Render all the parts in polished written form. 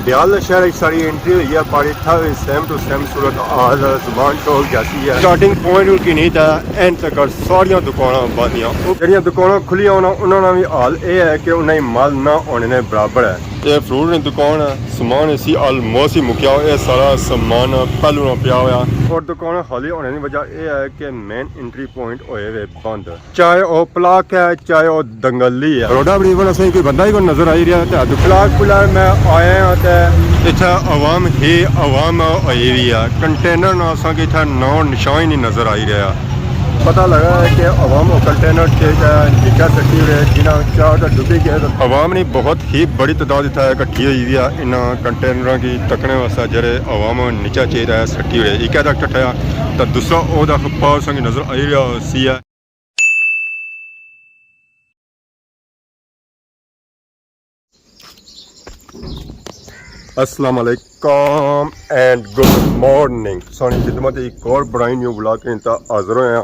डडियाल शहर की सारी एंट्री हुई है पर इतना भी सेम टू सेम सूरत हाल ज़मान चौक जैसी है। स्टार्टिंग पॉइंट की नहीं था एंड तक सारिया दुकाना बंदियां जड़िया दुकाना खुलियां उन्होंने भी हाल यह है कि उन्हें माल ना होने ने बराबर है। ये फ्रूट की दुकान है, समान इसी ऑलमोस्ट ही मुक्या ये सारा समान पहलू ना पिया हुआ और दुकान खाली होने की वजह यह है कि मेन एंट्री पॉइंट होए हुए बंद, चाहे वह प्लाक है चाहे वह दंगली है। रोडा बड़ी बना सही कोई बंदा ही कोई नजर आई रहा है। प्लाक पुलाक में आए हैं इतना अवाम ही अवाम आई हुई है, कंटेनर ना असा कि इतना नाम निशान ही नहीं नजर आई रहा। पता लगा है कि अवाम और कंटेनर नीचा सटी हुए जिन्हें चार डुबी गए। अवाम ने बहुत ही बड़ी तादाद इतना इकट्ठी हुई है इन कंटेनर की तकने वास्ते जेरे अवाम नीचा चाहिए है सटी हुए एक तक टठाया तो दूसरा ओदा पावर संग नजर आई रहा सी है। अस्सलाम वालेकुम एंड गुड मॉर्निंग। सोनी खिदमत एक और बड़ा न्यू ब्लॉग के हाजिर होए।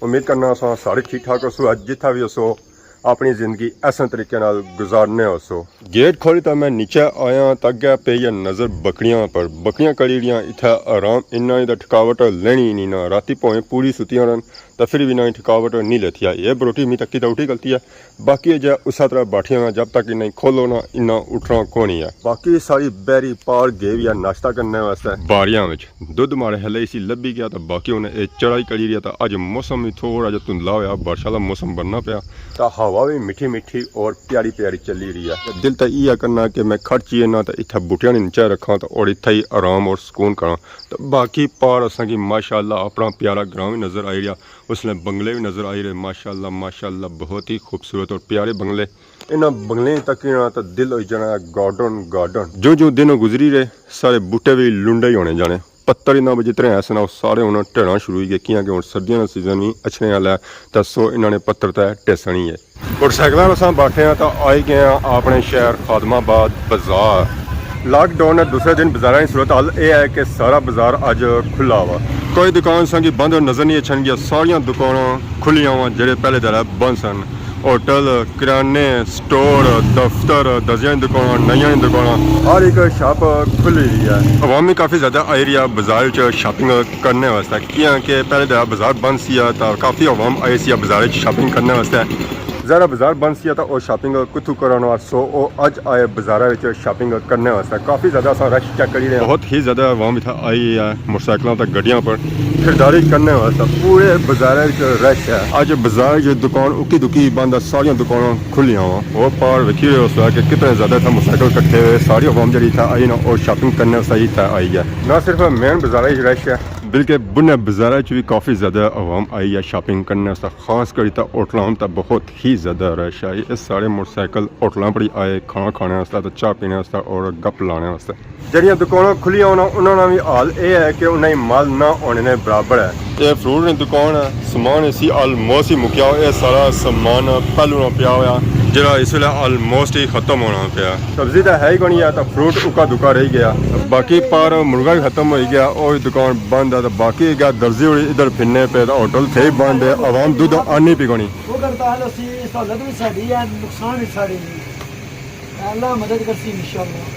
उम्मीद करना सारे ठीक ठाक हो, अज जिथा भी हो अपनी जिंदगी ऐसा तरीके गुजारने हो। गेट खोली तो मैं नीचे आया तक गया पे नज़र बकरियां पर। बकरियां कड़ियां इतना आराम इन्ना थकावट लेनी नहीं ना, राती भावें पूरी सुतियां रहन तो फिर भी ना थकावट नहीं लेती है। ये बरोटी मी तकी तो उठी गलती है, बाकी जो उस तरह बैठिया जब तक इन्हें खोलो ना इन्ना उठना कौन है। बाकी सारी बैरी पार गेवी है नाश्ता करने वास्ते बारियां में दुध मारे हले इसी लभी गया तो बाकी उन्हें चढ़ाई करी रहा था। अज मौसम भी थोड़ा जहा धुंधला होया, बारिश वाला मौसम बनना पाया तो हवा भी मीठी मीठी और प्यारी प्यारी चली रही है। दिल तो यह करना कि मैं खर्चिए ना तो इतना बूटिया नीचे रखा तो और इतना ही आराम और सुकून करा। तो बाकी पार असा की माशाअल्लाह अपना प्यारा ग्राम भी नज़र आई रहा, उसने बंगले भी नज़र आई रहे माशाअल्लाह माशाअल्लाह बहुत ही खूबसूरत और प्यारे बंगले। इन बंगले तक तो दिल हो जाना गार्डन गार्डन। जो जो दिन गुजरी रहे सारे बूटे भी लुंडे ही होने जाने, पत्तर इन्ना जितने ऐसे ना सारे हूँ ढेड़ा शुरू हो गए क्योंकि हूँ सर्दियों का सीजन भी अच्छे वाला है तो सो इन्होंने पत्तर तो टेसन ही है। मोटरसाइकिल अस बैठे हैं तो आई गए हैं अपने शहर खादमाबाद बाजार। लॉकडाउन है दूसरे दिन बाजार की सूरत हाल यह है कि सारा बाजार अज खुला हुआ, कोई दुकान सन की बंद नज़र नहीं अच्छन गया, सारिया दुकाना खुलियां हुआ जेडे पहले दिन बंद सन। होटल किराने स्टोर दफ्तर दर्जिया की दुकान नई दुकान हर एक शॉप खुली हुई है। अवाम भी काफ़ी ज़्यादा आई रही है बाजार शॉपिंग करने वास्ते क्योंकि पहले दिन बाजार बंद सी तो काफ़ी अवाम आई सी बाजार शॉपिंग करने वास्ते। ज़रा बाजार बंद सी तो शॉपिंग कुतू कराना सो अज आए बाजार शॉपिंग करने वास्ते काफ़ी ज़्यादा रश चेक करी रहे। बहुत ही ज़्यादा अवाम इतना आई है मोटरसाइकिलों तक गड्डियों पर खरीदारी करने वास्ते पूरे बाजार रश है। अज बाजार जो दुकान उकी दुकी बंद, सारिया दुकान खुलियां हुआ वो पार वेखी रहे हो कि कितने ज़्यादा था मोटरसाइकिल कट्ठे हुए। सारी अवाम जी आई ना और शॉपिंग करने वास्ते आई है, ना सिर्फ मेन बाजार रश है बल्कि बुने बाजार भी काफ़ी ज़्यादा अवाम आई है शॉपिंग करने वास्ते। खास करी तो होटलों तक बहुत ही ज़्यादा रश है। ये सारे मोटरसाइकिल होटलों पर ही आए खाना खाने वास्ते तो चाह पीने वास्ते और गप लाने वास्ते। जड़ियाँ दुकाना खुलियां उन्होंने भी हाल यह है कि उन्हें माल ना होने ने बराबर है। ये फ्रूट की दुकान है, समान इसी ऑलमोस्ट ही मुक्या हुआ, ये सारा समान पहलू ना पिया हुआ जरा इस वे ऑलमोस्ट ही खत्म होना पाया। सब्जी तो है ही कोनी है तो फ्रूट उका दुका रह गया, बाकी पार मुर्गा भी खत्म हो गया और दुकान बंद है। तो बाकी क्या दर्जी उड़ी इधर फिरने पे तो होटल थे ही बंद है, अवाम दूध आनी पी कोनी।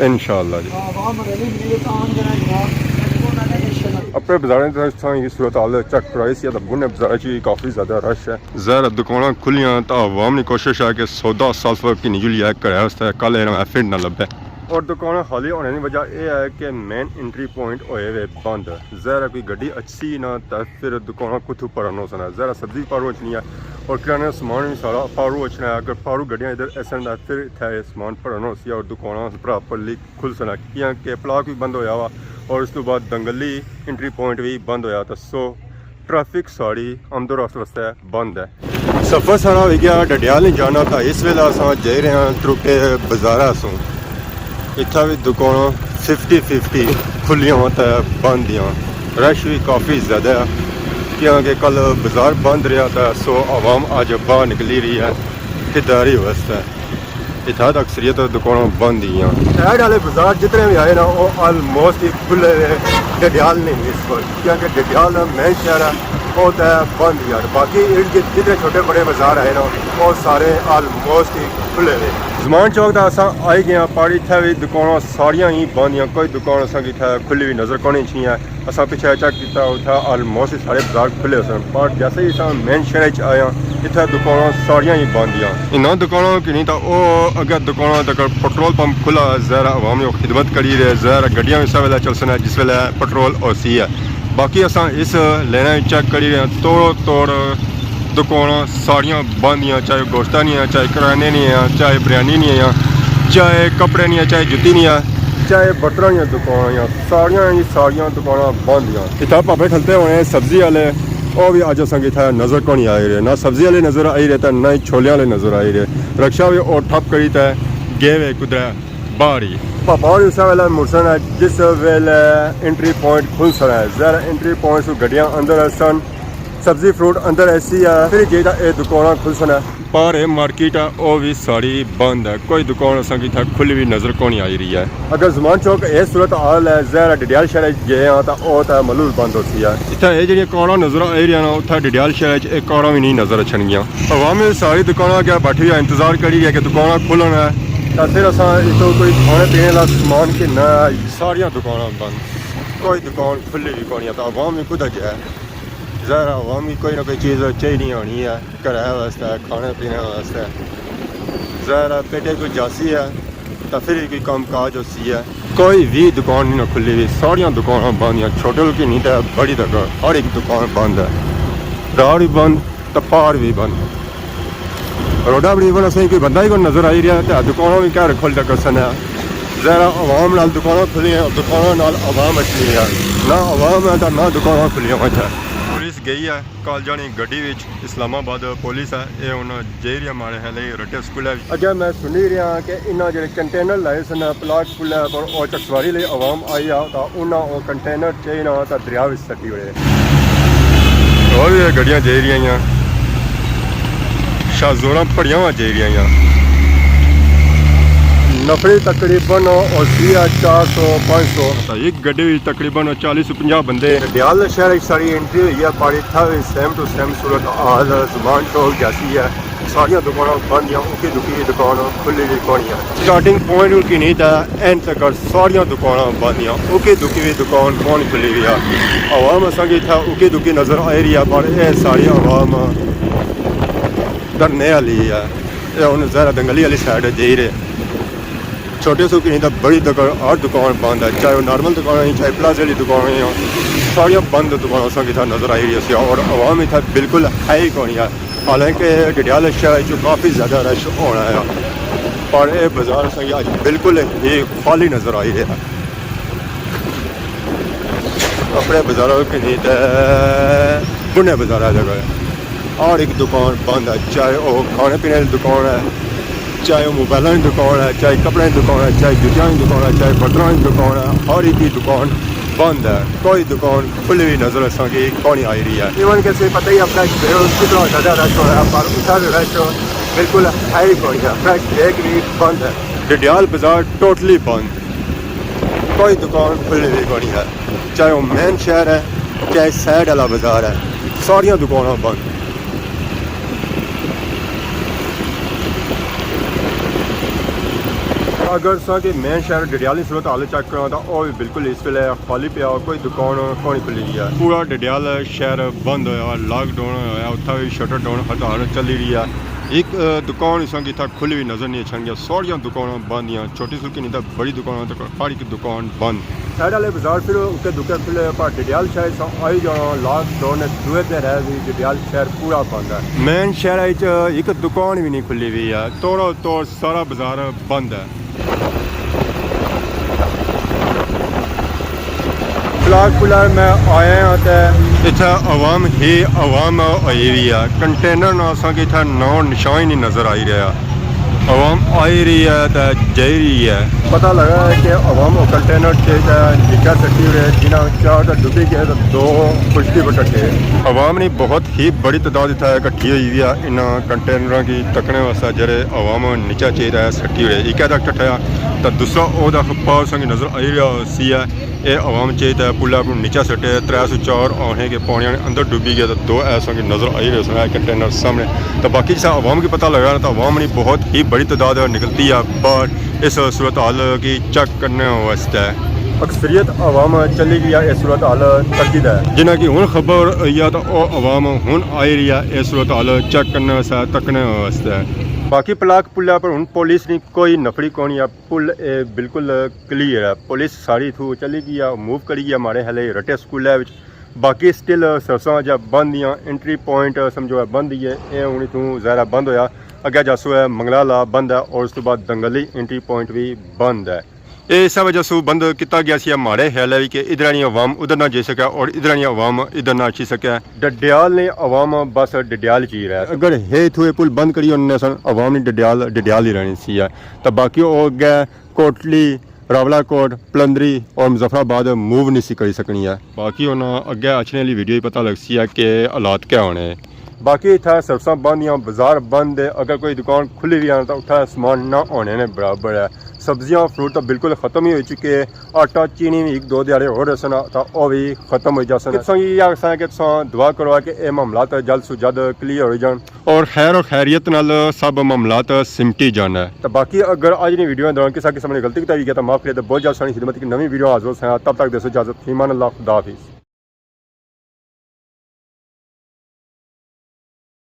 इंशाअल्लाह जी अपने बाजार की सूरत हाल चेक कराई सी तो बुने बाजार काफ़ी ज़्यादा रश है। ज़रा दुकाना खुलियां तो अवाम की कोशिश है कि सौदा साल की निजुली है करे कल फिर ना लभे और दुकान खाली होने की वजह यह है कि मेन एंट्री पॉइंट होए हुए बंद। ज़रा कोई गड्डी अच्छी ना तो फिर दुकान कुथू परन हो सना, ज़रा सब्जी पारू अच्छी है और किराने सामान भी सारा पारू अच्छा है। अगर पारू गड्डियाँ इधर ऐसा फिर इतने सामान भरन हो सी और दुकान प्रॉपरली खुल सना क्योंकि प्लाक भी बंद होया हुआ और उस तो बाद दंगली एंट्री पॉइंट भी बंद होया तो सो ट्रैफिक साड़ी आमदो रफ्त वास्ते बंद है। सफ़र सारा हो गया डडियाल नहीं जाना तो इस वेले अस जा रहे हैं त्रुके बाजारा सो इतना भी दुकान 50-50 खुलियां तो बंद दियाँ, रश भी काफ़ी ज़्यादा है क्योंकि कल बाजार बंद रहा था सो आवाम अज बाहर निकली रही है खरीदारी वास्ते। इतना तो अक्सरियत दुकान बंद ही हैं। साइड वाले बाजार जितने भी आए ना वो ऑलमोस्ट ही खुले हुए, डडियाल नहीं इस पर क्योंकि डडियाल मेन शहर है वो तो बंद यार। बाकी इर्द गिर्द जितने छोटे बड़े बाजार है ना वो सारे आलमोस्ट ही खुले हुए। जमान चौक का असा आई गया पाड़ी इतना भी दुकान सारिया ही बंद, कोई दुकान असा की खुली हुई नज़र कोनी छी है। असा पिछले चेक किया उतना आलमोस्ट सारे बाजार खुले सन, पर जैसे ही असा मेन शहर च आया इतना दुकान सारिया ही बंद या। इन्होंने दुकानों की नहीं तो वो अगर दुकानों तक पेट्रोल पंप खुला ज़रा आवाम ने खिदमत करी रहे, ज़रा गड्डियाँ इस वेले चल सन जिस वेले पेट्रोल ओसी है। बाकी असा इस लेना चेक करी रहे तोड़ तोड़ दुकान सारियां बंद, चाहे गोश्ता नहीं है, चाहे किराने नहीं है, चाहे बिरयानी नहीं है, चाहे कपड़े नहीं है, चाहे जुत्ती नहीं है, चाहे बर्तन नहीं दुकान, सारियां दुकान बंद हैं। इतना भापे खलते होने सब्जी वाले वो भी अज असा इतना नज़र को नहीं आई रहे, ना सब्जी वाले नज़र आई रहे ना ही छोले वाले नज़र आई रहे। रक्षा भी और ठप करी तो गए वे कुदरे बाहर ही। भापा और उस वेले मुड़सन है जिस वेले एंट्री पॉइंट खुल सन है, ज़रा एंट्री पॉइंट गड्डियां अंदर सन, सब्जी फ्रूट अंदर ऐसी है, फिर जेदा ये दुकान खुल सन है। पर ये मार्केट है वो भी सारी बंद है, कोई दुकान असा की खुली हुई नज़र को नहीं आई रही है। अगर जमान चौक ये सूरत हाल है ज़रा डिडियाल शहर गए हाँ तो वह तो मलूल बंद होती है। इतना ये जी कारा नज़र आई रही है ना उतना डिडियाल शहर एक कारा भी नहीं नज़र अचन गया। अवाम सारी दुकान क्या बैठी हुई इंतजार करी है कि दुकान खुलन है तो फिर असा इतो कोई खाने पीने का समान कि ना सारिया दुकान बंद, कोई दुकान खुली भी कौन है। तो अवाम भी कुछ गया ज़रा अवाम की कोई ना कोई चीज़ चाहिए होनी है घर वास्ते खाने पीने वास्ते, ज़रा पेटे कोई जासी है तो फिर कोई काम काज होती है। कोई भी दुकान नहीं खुली हुई, सारिया दुकान बंद हैं, छोटे की नहीं तो बड़ी तक हर एक दुकान बंद है। राह भी बंद तो पार भी बंद, रोडा बड़ी बन असें कोई बंदा ही कोई नज़र आई रहा तो दुकानों भी क्या खोल तक सन है। ज़रा अवाम नाल दुकान खुली हैं, दुकानों नाल अवाम अच्छी है, ना अवाम है तो ना दुकान खुलियां हुई है। पुलिस गई है कॉलेजा की गड्डी इस्लामाबाद पुलिस है ये हूँ जेरिया मारे है रटे स्कूल है। अगर मैं सुनी रहा कि इन्हें जो कंटेनर लाए सन प्लाट स्कूल है पर वो चकसवारी लिए अवाम आई आ तो उन्हें वो कंटेनर चाहिए ना तो दरिया में सटी हुए और भी गड्डियाँ जा रही शाहजोरा भड़िया हुआ जा रही नफरी तकरीबन 400-500 एक गड्डी तकरीबन 40-50 बंदे। डियाल शहर सारी एंट्री हुई है पाड़ी था सेम टू सेम सूरत हाल जमान चौक जैसी है, सारिया दुकान बंद या उकी दुकी दुकान खुली हुई कौन है। स्टार्टिंग पॉइंट की नहीं था एंड तक सारिया दुकान बंद या उकी दुकी भी दुकान कौन खुली हुई है। आवाम असा की था उकी दुकी नज़र आ रही है पर यह सारी आवाम डरने वाली है। हूँ ज़रा दंगली वाली साइड जा रहे छोटे सौ की नहीं तो बड़ी दुकान हर दुकान बंद है, चाहे वो नॉर्मल दुकान है चाहे प्लाजे वाली दुकान है, सारिया बंद दुकान असा की नज़र आई रही है और आवाम इतना बिल्कुल है ही कौन है। हालांकि डिडियाल शहर जो काफ़ी ज़्यादा रश होना है पर यह बाजार असा अज बिल्कुल ही खाली नज़र आई रहा है। अपने बाजारों की नहीं तो बुने बाजार जगह हर एक दुकान बंद है, चाहे वो खाने पीने की दुकान है, चाहे वो मोबाइलों की दुकान है, चाहे कपड़े की दुकान है, चाहे जूतियों की दुकान है, चाहे बर्तनों की दुकान है, हर एक की दुकान बंद है, कोई दुकान खुली हुई नज़र असा की कौन आई रही है। इवन कैसे पता ही अपना कितना ज़्यादा रश हो रहा है पर उसका रश बिल्कुल है ही कौन है। फ्रेश एक भी बंद है, डिडियाल बाजार टोटली बंद, कोई दुकान खुली हुई कौन है, चाहे वो मेन शहर है चाहे साइड वाला बाजार है, सारिया दुकान बंद। अगर सा कि मेन शहर डिडियाल की सूरत हाल चेक करा तो वह भी बिल्कुल इस वेले खाली पिया, कोई दुकान कौन खुली है। पूरा डिडियाल शहर बंद होया, लॉकडाउन होया, उत्थे भी शटर डाउन हड़ताल चली रही है। एक दुकान इस खुली हुई नज़र नहीं अचन गया, सारिया दुकान बंद हैं, छोटी सुल्की नहीं तो बड़ी दुकान तक हर एक दुकान बंद। साइड वाले बाजार फिर उके दुके खुले पर डिडियाल शहर आई जाना लॉकडाउन दुए दिन रह भी डिडियाल शहर पूरा बंद है। मेन शहर एक दुकान भी नहीं खुली हुई है, तोड़ो तोड़ सारा बाजार बंद है। फिलहाल मैं आया हाँ तो इतना आवाम ही आवाम आई हुई है, कंटेनर ना असा कि इतना नाम निशान ही नहीं नज़र आई रहा। आवाम आई रही है तो जा रही है। पता लगा है कि आवाम और कंटेनर के लिखा सकती है जिन्हें चार तो डूबी गए तो 2 खुशकी बटे। आवाम ने बहुत ही बड़ी तादाद इकट्ठी हुई है इन कंटेनर की तकने वास्ते जरे आवाम नीचा चाहिए सट्टी हुई एक तक टठाया तो दूसरा ओदा पास संग नजर आई रहा सी है ये आवाम चाहिए पुला को नीचा सटे 304 आने के पौने अंदर डूबी गया तो 2 ऐसा की नजर आई रहे हैं कंटेनर सामने। तो बाकी जैसा आवाम की पता लगा तो आवाम ने बहुत ही बड़ी तादाद निकलती है बाहर इस सूरत हाल की चेक करने वास्ते। अक्सरियत आवाम चली गई है इस सूरत हाल तकीद है जिन्हें की हूँ खबर आई तो आवाम हूँ आई रही है इस सूरत हाल चेक करने वास्ते तकने वास्ते। बाकी पलाक पुलिया पर हूँ पुलिस ने कोई नफरी कोनी है पुल बिल्कुल क्लीयर है पुलिस सारी थू चली गई है मूव करी गई हमारे हले रटे स्कूल है बाकी स्टिल सरसा जब बंद या एंट्री पॉइंट समझो है बंद ही है ये हूँ इतों ज़ायरा बंद होया अगे जासो है मंगलाला बंद है और उस तो बाद दंगली एंट्री पॉइंट भी बंद है। ये इस वजह से बंद किया गया सी हमारे ख्याल है कि इधर नहीं अवाम उधर ना जा सके और इधर नहीं अवाम इधर ना अच्छी सके। डडियाल ने अवाम बस डडियाल ची रहा है अगर हे थुए पुल बंद करी उन्होंने सन अवाम ने डडियाल ही रहनी सी है तो बाकी हो गया कोटली रावलाकोट पलंदरी और मुजफ्फराबाद मूव नहीं सी करी सकनी है। बाकी उन्हें अगे अचने वाली वीडियो ही पता लग सी है कि हालात क्या होने। बाकी इतना सरसा बंद या बाजार बंद है अगर कोई दुकान खुली भी है तो उठा सामान ना होने ने बराबर है। सब्जियां फ्रूट तो बिल्कुल खत्म ही हो चुके हैं आटा चीनी भी 1-2 दिहाड़े हो रहे सन तो वह भी खत्म हो जासन कि दुआ करो कि ये मामलात जल्द से जल्द क्लीयर हो जान और खैर और खैरियत नाल सब मामलात सिमटी जान है। तो बाकी अगर आज की वीडियो दौरान किसी किस्म ने गलती की तो माफ करिए तो बहुत जल्द सारी खिदमत की नवी वीडियो हाजिर है तब तक दसो इजाजत ईमान अल्लाह खुदा हाफिज़।